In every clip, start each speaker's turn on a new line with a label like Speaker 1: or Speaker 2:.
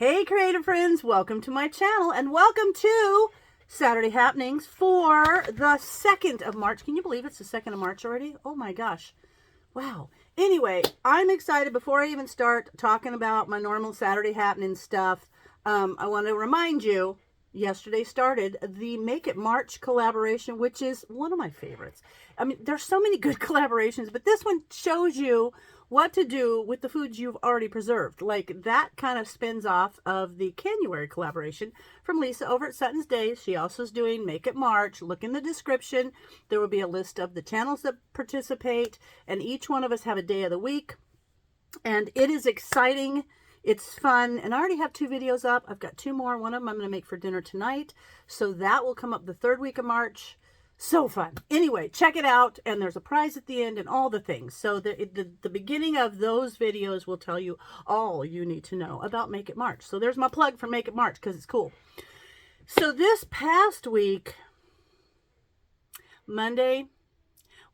Speaker 1: Hey creative friends, welcome to my channel and welcome to Saturday Happenings for the 2nd of March. Can you believe it's the 2nd of March already? Oh my gosh. Wow. Anyway, I'm excited. Before I even start talking about my normal Saturday Happening stuff, I want to remind you, yesterday started the Make It March collaboration, which is one of my favorites. I mean, there's so many good collaborations, but this one shows you what to do with the foods you've already preserved. Like that kind of spins off of the January collaboration from Lisa over at SuttonsDaze. She also is doing Make It March. Look in the description. There will be a list of the channels that participate, and each one of us have a day of the week. And it is exciting. It's fun. And I already have 2 videos up. I've got 2 more. One of them I'm going to make for dinner tonight. So that will come up the 3rd week of March. So fun. Anyway, check it out. And there's a prize at the end and all the things. So the beginning of those videos will tell you all you need to know about Make It March. So there's my plug for Make It March because it's cool. So this past week, Monday,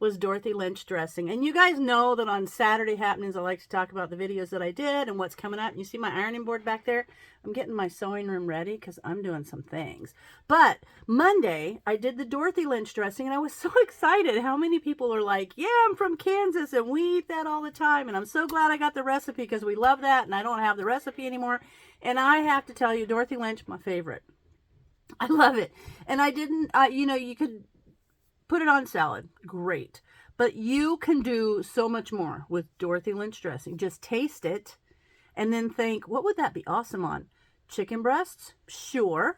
Speaker 1: was Dorothy Lynch dressing. And you guys know that on Saturday Happenings, I like to talk about the videos that I did and what's coming up. And you see my ironing board back there? I'm getting my sewing room ready because I'm doing some things. But Monday, I did the Dorothy Lynch dressing, and I was so excited. How many people are like, yeah, I'm from Kansas, and we eat that all the time. And I'm so glad I got the recipe because we love that, and I don't have the recipe anymore. And I have to tell you, Dorothy Lynch, my favorite. I love it. And I didn't, you know, you could put it on salad. Great. But you can do so much more with Dorothy Lynch dressing. Just taste it and then think, what would that be awesome on? Chicken breasts? Sure.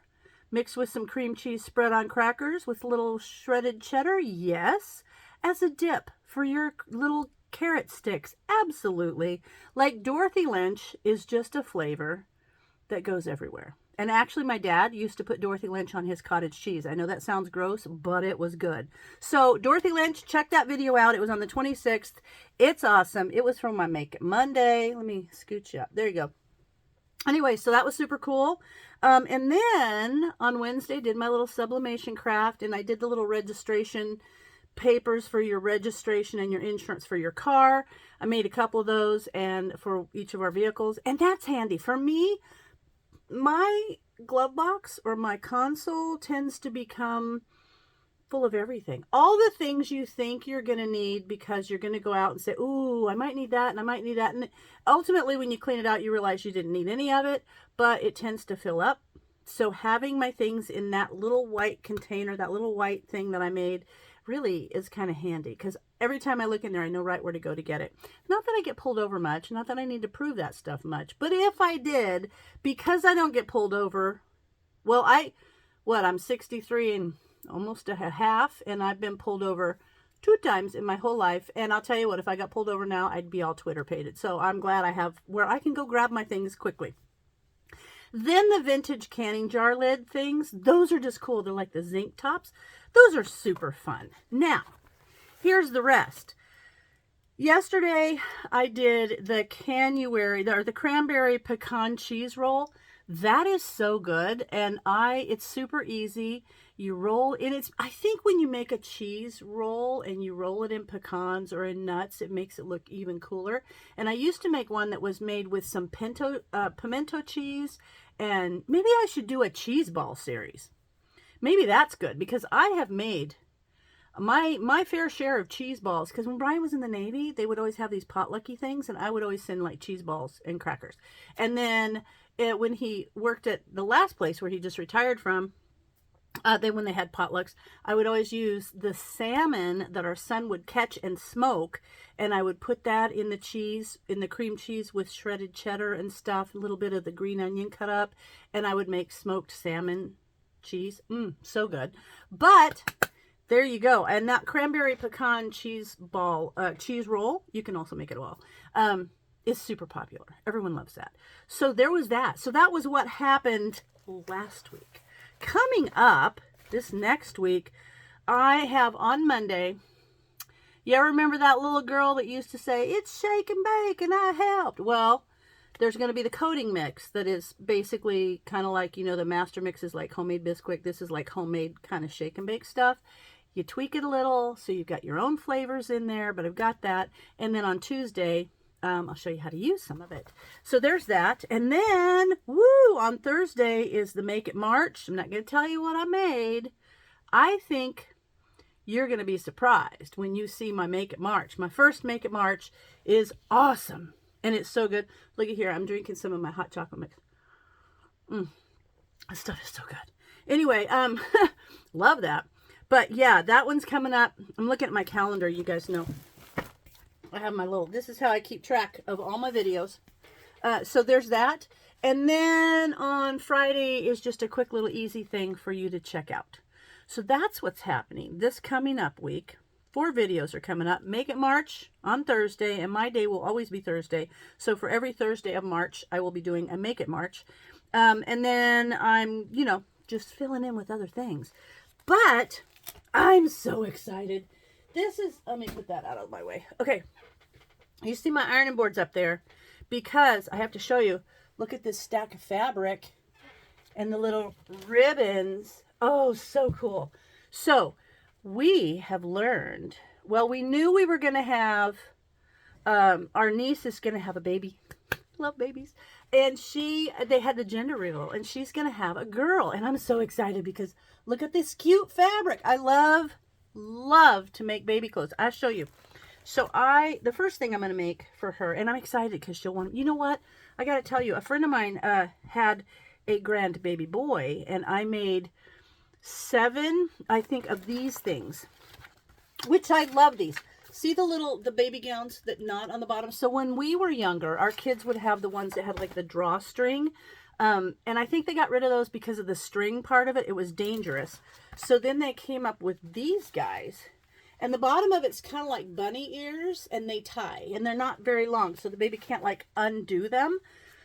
Speaker 1: Mixed with some cream cheese spread on crackers with a little shredded cheddar? Yes. As a dip for your little carrot sticks? Absolutely. Like Dorothy Lynch is just a flavor that goes everywhere. And actually, my dad used to put Dorothy Lynch on his cottage cheese. I know that sounds gross, but it was good. So Dorothy Lynch, check that video out. It was on the 26th. It's awesome. It was from my Make It Monday. Let me scooch you up. There you go. Anyway, so that was super cool. And then on Wednesday, did my little sublimation craft, and I did the little registration papers for your registration and your insurance for your car. I made a couple of those and for each of our vehicles, and that's handy. For me, my glove box or my console tends to become full of everything. All the things you think you're going to need because you're going to go out and say, ooh, I might need that and I might need that. And ultimately, when you clean it out, you realize you didn't need any of it, but it tends to fill up. So having my things in that little white container, that little white thing that I made, really is kind of handy because every time I look in there, I know right where to go to get it. Not that I get pulled over much, not that I need to prove that stuff much, but if I did, because I don't get pulled over, well, I'm 63 and almost a half, and I've been pulled over 2 times in my whole life, and I'll tell you what, if I got pulled over now, I'd be all Twitter-pated. So I'm glad I have where I can go grab my things quickly. Then the vintage canning jar lid things, those are just cool. They're like the zinc tops. Those are super fun. Now, here's the rest. Yesterday, I did the the cranberry pecan cheese roll. That is so good, and it's super easy. You roll, and I think when you make a cheese roll and you roll it in pecans or in nuts, it makes it look even cooler. And I used to make one that was made with some pimento cheese, and maybe I should do a cheese ball series. Maybe that's good, because I have made my fair share of cheese balls, because when Brian was in the Navy, they would always have these potlucky things, and I would always send like cheese balls and crackers. And then when he worked at the last place where he just retired from, when they had potlucks, I would always use the salmon that our son would catch and smoke, and I would put that in the cheese, in the cream cheese with shredded cheddar and stuff, a little bit of the green onion cut up, and I would make smoked salmon cheese. So good. But there you go. And that cranberry pecan cheese roll, you can also make it a ball, is super popular. Everyone loves that. So there was that. So that was what happened last week. Coming up this next week, I have on Monday, you ever remember that little girl that used to say, it's shake and bake and I helped? Well, there's going to be the coating mix that is basically kind of like, you know, the master mix is like homemade Bisquick. This is like homemade kind of shake and bake stuff. You tweak it a little so you've got your own flavors in there, but I've got that. And then on Tuesday, I'll show you how to use some of it. So there's that. And then, woo, on Thursday is the Make It March. I'm not going to tell you what I made. I think you're going to be surprised when you see my Make It March. My first Make It March is awesome. And it's so good. Look at here. I'm drinking some of my hot chocolate mix. This stuff is so good. Anyway, love that. But yeah, that one's coming up. I'm looking at my calendar. You guys know I have my little, this is how I keep track of all my videos. So there's that. And then on Friday is just a quick little easy thing for you to check out. So that's what's happening this coming up week. 4 videos are coming up. Make It March on Thursday, and my day will always be Thursday. So for every Thursday of March, I will be doing a Make It March. And then I'm, you know, just filling in with other things. But I'm so excited. This is, let me put that out of my way. Okay. You see my ironing boards up there because I have to show you. Look at this stack of fabric and the little ribbons. Oh, so cool. So we have learned, well, we knew we were going to have, our niece is going to have a baby. Love babies. And they had the gender reveal, and she's going to have a girl. And I'm so excited because look at this cute fabric. I love to make baby clothes. I'll show you. So the first thing I'm going to make for her, and I'm excited because she'll want, you know what? I got to tell you, a friend of mine had a grand baby boy, and I made 7, I think, of these things, which I love these. See the baby gowns that knot on the bottom? So when we were younger, our kids would have the ones that had like the drawstring. And I think they got rid of those because of the string part of it. It was dangerous. So then they came up with these guys. And the bottom of it's kind of like bunny ears, and they tie. And they're not very long, so the baby can't like undo them.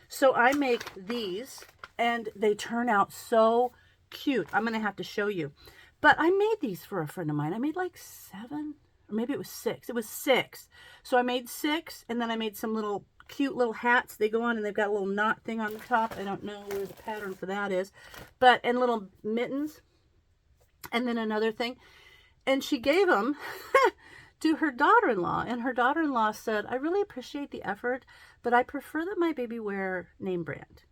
Speaker 1: So I make these, and they turn out so cute. I'm going to have to show you. But I made these for a friend of mine. I made like 7, or maybe it was 6. It was 6. So I made 6, and then I made some little cute little hats. They go on, and they've got a little knot thing on the top. I don't know where the pattern for that is. And little mittens. And then another thing. And she gave them to her daughter-in-law. And her daughter-in-law said, I really appreciate the effort, but I prefer that my baby wear name brand.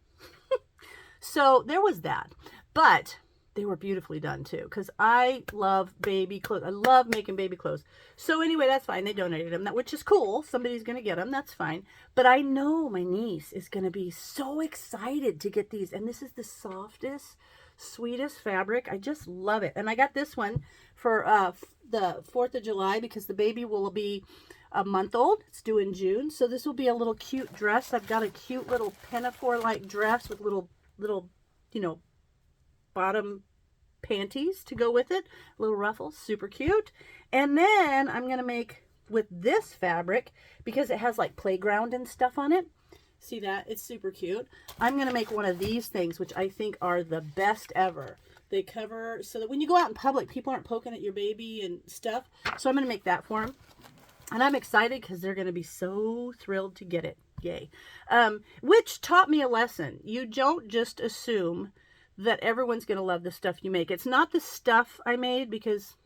Speaker 1: So there was that. But they were beautifully done too, because I love baby clothes. I love making baby clothes. So anyway, that's fine. They donated them, which is cool. Somebody's going to get them. That's fine. But I know my niece is going to be so excited to get these. And this is the softest, sweetest fabric. I just love it. And I got this one for the 4th of July because the baby will be a month old. It's due in June. So this will be a little cute dress. I've got a cute little pinafore-like dress with little, you know, bottom panties to go with it. Little ruffles. Super cute. And then I'm going to make with this fabric, because it has like playground and stuff on it. See that? It's super cute. I'm going to make one of these things, which I think are the best ever. They cover so that when you go out in public, people aren't poking at your baby and stuff. So I'm going to make that for them. And I'm excited because they're going to be so thrilled to get it. Yay. Which taught me a lesson. You don't just assume that everyone's going to love the stuff you make. It's not the stuff I made, because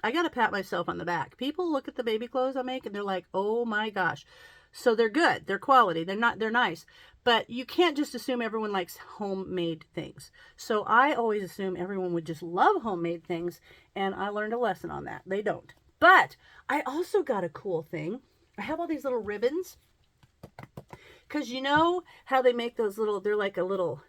Speaker 1: I got to pat myself on the back. People look at the baby clothes I make and they're like, oh my gosh. So they're good. They're quality. They're nice. But you can't just assume everyone likes homemade things. So I always assume everyone would just love homemade things. And I learned a lesson on that. They don't. But I also got a cool thing. I have all these little ribbons. Because you know how they make those little, they're like a little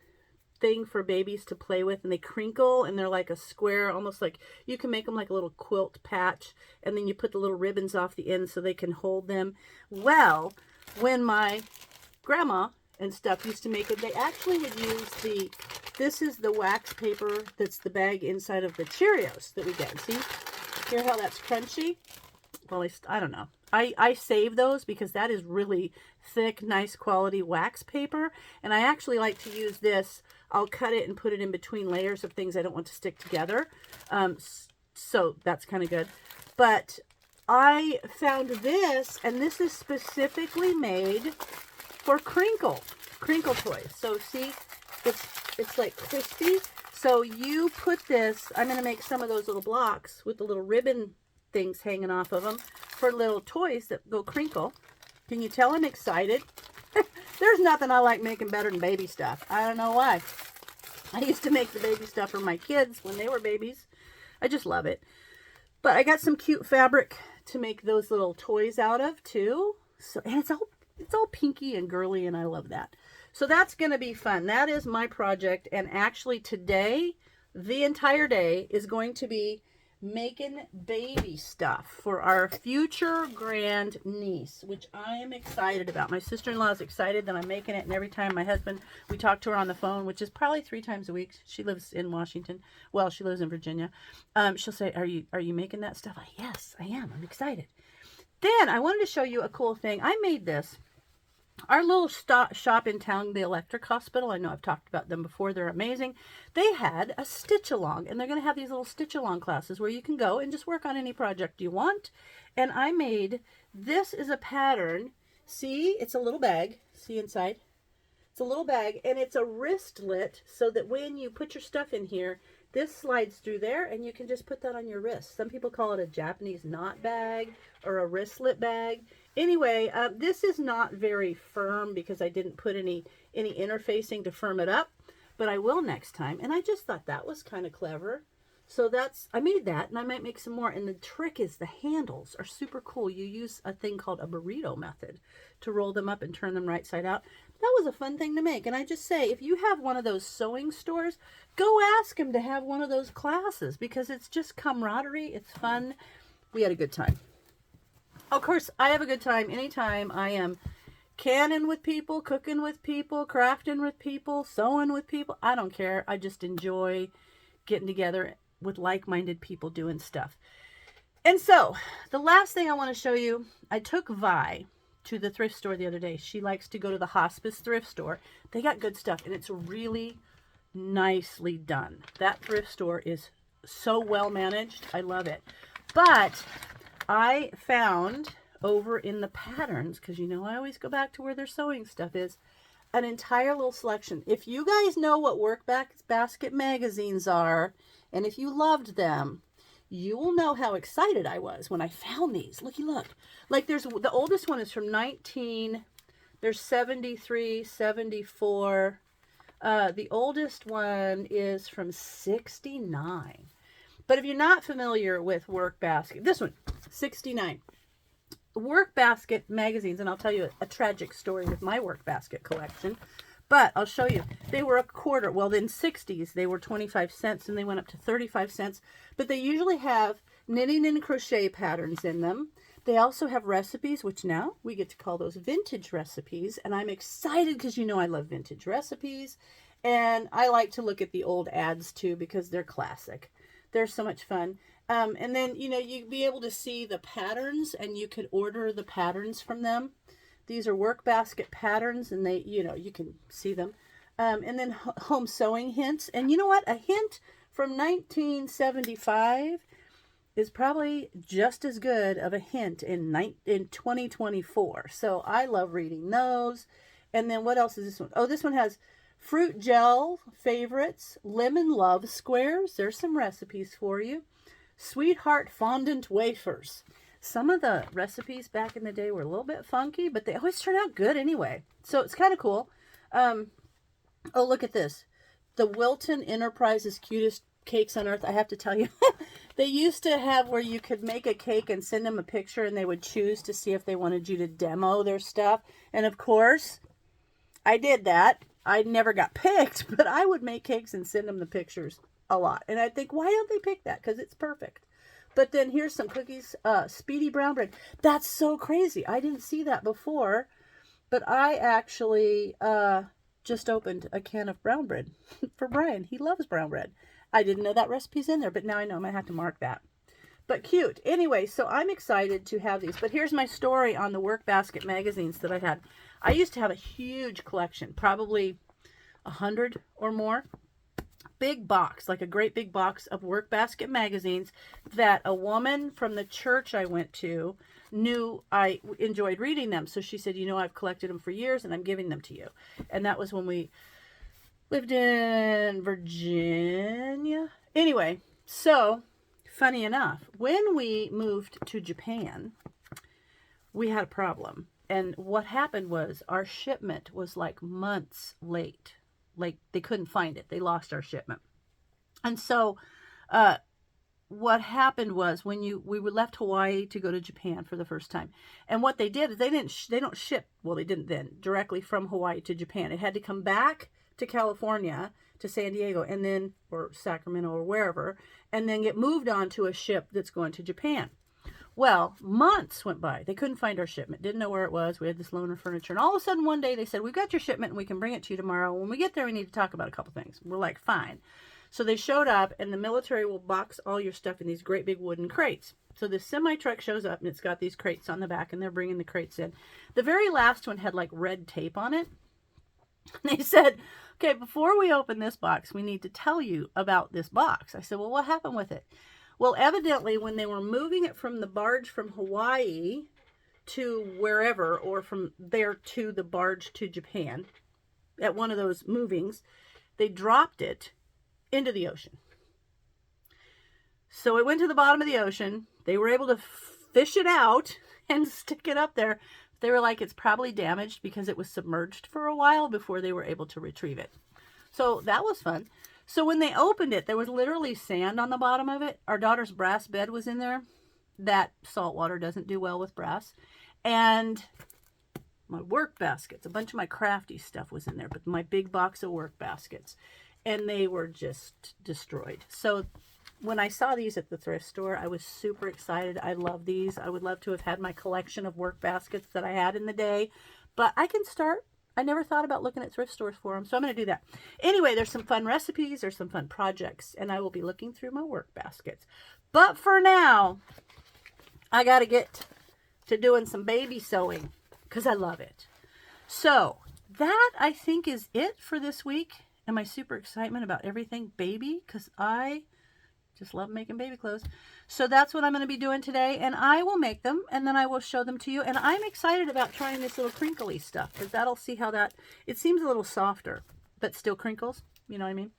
Speaker 1: thing for babies to play with, and they crinkle, and they're like a square, almost like you can make them like a little quilt patch, and then you put the little ribbons off the end so they can hold them. Well, when my grandma and stuff used to make it, they actually would use this is the wax paper that's the bag inside of the Cheerios that we get. See? Hear how that's crunchy? Well, I don't know. I save those because that is really thick, nice quality wax paper. And I actually like to use this. I'll cut it and put it in between layers of things I don't want to stick together. So that's kind of good. But I found this, and this is specifically made for crinkle toys. So see, it's like crispy. So you put this, I'm going to make some of those little blocks with the little ribbon things hanging off of them for little toys that go crinkle. Can you tell I'm excited? There's nothing I like making better than baby stuff. I don't know why. I used to make the baby stuff for my kids when they were babies. I just love it. But I got some cute fabric to make those little toys out of too. So, and it's all pinky and girly, and I love that. So that's going to be fun. That is my project. And actually today, the entire day is going to be making baby stuff for our future grand niece, which I am excited about. My sister-in-law is excited that I'm making it, and every time my husband, we talk to her on the phone, which is probably 3 times a week. She lives in Washington. Well, she lives in Virginia. She'll say, are you making that stuff? Yes, I am. I'm excited. Then I wanted to show you a cool thing. I made this. Our little shop in town, the Electric Hospital, I know I've talked about them before. They're amazing. They had a stitch along, and they're going to have these little stitch along classes where you can go and just work on any project you want. And I made, this is a pattern. See, it's a little bag. See inside? It's a little bag, and it's a wristlet so that when you put your stuff in here, this slides through there, and you can just put that on your wrist. Some people call it a Japanese knot bag or a wristlet bag. Anyway, this is not very firm because I didn't put any interfacing to firm it up, but I will next time. And I just thought that was kind of clever. So I made that, and I might make some more. And the trick is the handles are super cool. You use a thing called a burrito method to roll them up and turn them right side out. That was a fun thing to make. And I just say, if you have one of those sewing stores, go ask them to have one of those classes because it's just camaraderie. It's fun. We had a good time. Of course, I have a good time anytime I am canning with people, cooking with people, crafting with people, sewing with people. I don't care. I just enjoy getting together with like-minded people doing stuff. And so, the last thing I want to show you, I took Vi to the thrift store the other day. She likes to go to the hospice thrift store. They got good stuff, and it's really nicely done. That thrift store is so well managed. I love it. But I found over in the patterns, because you know I always go back to where their sewing stuff is, an entire little selection. If you guys know what work basket magazines are, and if you loved them, you will know how excited I was when I found these. Looky, look. Like the oldest one is from there's 73, 74. The oldest one is from 69. But if you're not familiar with work basket, this one, 69. Work basket magazines, and I'll tell you a tragic story with my work basket collection, but I'll show you. They were a quarter. Well, in 60s, they were 25 cents, and they went up to 35 cents. But they usually have knitting and crochet patterns in them. They also have recipes, which now we get to call those vintage recipes. And I'm excited because you know I love vintage recipes. And I like to look at the old ads too because they're classic. They're so much fun. And then, you know, you'd be able to see the patterns and you could order the patterns from them. These are work basket patterns and they, you know, you can see them. And then home sewing hints. And you know what? A hint from 1975 is probably just as good of a hint in 2024. So I love reading those. And then what else is this one? Oh, this one has fruit gel favorites, lemon love squares. There's some recipes for you. Sweetheart fondant wafers. Some of the recipes back in the day were a little bit funky, but they always turn out good anyway. So it's kind of cool. Oh, look at this. The Wilton Enterprises Cutest Cakes on Earth. I have to tell you, they used to have where you could make a cake and send them a picture and they would choose to see if they wanted you to demo their stuff. And of course, I did that. I never got picked, but I would make cakes and send them the pictures a lot. And I think, why don't they pick that? Because it's perfect. But then here's some cookies, Speedy Brown Bread. That's so crazy. I didn't see that before, but I actually just opened a can of brown bread for Brian. He loves brown bread. I didn't know that recipe's in there, but now I know. I might have to mark that. But cute. Anyway, so I'm excited to have these. But here's my story on the work basket magazines that I had. I used to have a huge collection, probably 100 or more. Big box, like a great big box of work basket magazines that a woman from the church I went to knew I enjoyed reading them. So she said, you know, I've collected them for years and I'm giving them to you. And that was when we lived in Virginia. Anyway, so funny enough, when we moved to Japan, we had a problem. And what happened was our shipment was like months late. Like they couldn't find it. They lost our shipment. And so what happened was we left Hawaii to go to Japan for the first time. And what they did is they don't ship, well, they didn't then, directly from Hawaii to Japan. It had to come back to California, to San Diego, and then, or Sacramento or wherever, and then get moved on to a ship that's going to Japan. Well, months went by. They couldn't find our shipment. Didn't know where it was. We had this loaner furniture. And all of a sudden one day they said, we've got your shipment and we can bring it to you tomorrow. When we get there, we need to talk about a couple things. We're like, fine. So they showed up, and the military will box all your stuff in these great big wooden crates. So this semi-truck shows up, and it's got these crates on the back, and they're bringing the crates in. The very last one had like red tape on it. And they said, okay, before we open this box, we need to tell you about this box. I said, well, what happened with it? Well, evidently, when they were moving it from the barge from Hawaii to wherever, or from there to the barge to Japan, at one of those movings, they dropped it into the ocean. So it went to the bottom of the ocean. They were able to fish it out and stick it up there. They were like, it's probably damaged because it was submerged for a while before they were able to retrieve it. So that was fun. So when they opened it, there was literally sand on the bottom of it. Our daughter's brass bed was in there. That salt water doesn't do well with brass. And my work baskets, a bunch of my crafty stuff was in there, but my big box of work baskets. And they were just destroyed. So when I saw these at the thrift store, I was super excited. I love these. I would love to have had my collection of work baskets that I had in the day, but I can start. I never thought about looking at thrift stores for them, so I'm going to do that. Anyway, there's some fun recipes, there's some fun projects, and I will be looking through my work baskets. But for now, I got to get to doing some baby sewing because I love it. So that, I think, is it for this week. And my super excitement about everything baby, because I just love making baby clothes. So that's what I'm going to be doing today, and I will make them, and then I will show them to you. And I'm excited about trying this little crinkly stuff, because that'll see how that, it seems a little softer, but still crinkles. You know what I mean?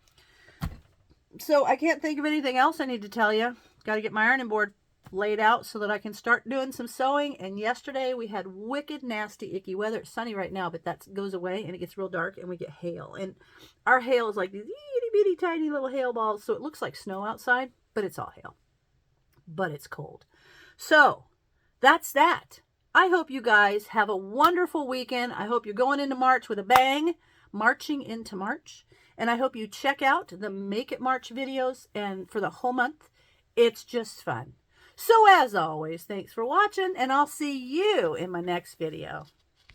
Speaker 1: So I can't think of anything else I need to tell you. Got to get my ironing board laid out so that I can start doing some sewing. And yesterday we had wicked nasty icky weather. It's sunny right now, but that goes away and it gets real dark and we get hail, and our hail is like these itty bitty tiny little hail balls, so it looks like snow outside, but it's all hail, but it's cold. So that's that. I hope you guys have a wonderful weekend. I hope you're going into March with a bang, marching into March, and I hope you check out the Make It March videos and for the whole month. It's just fun. So as always, thanks for watching, and I'll see you in my next video.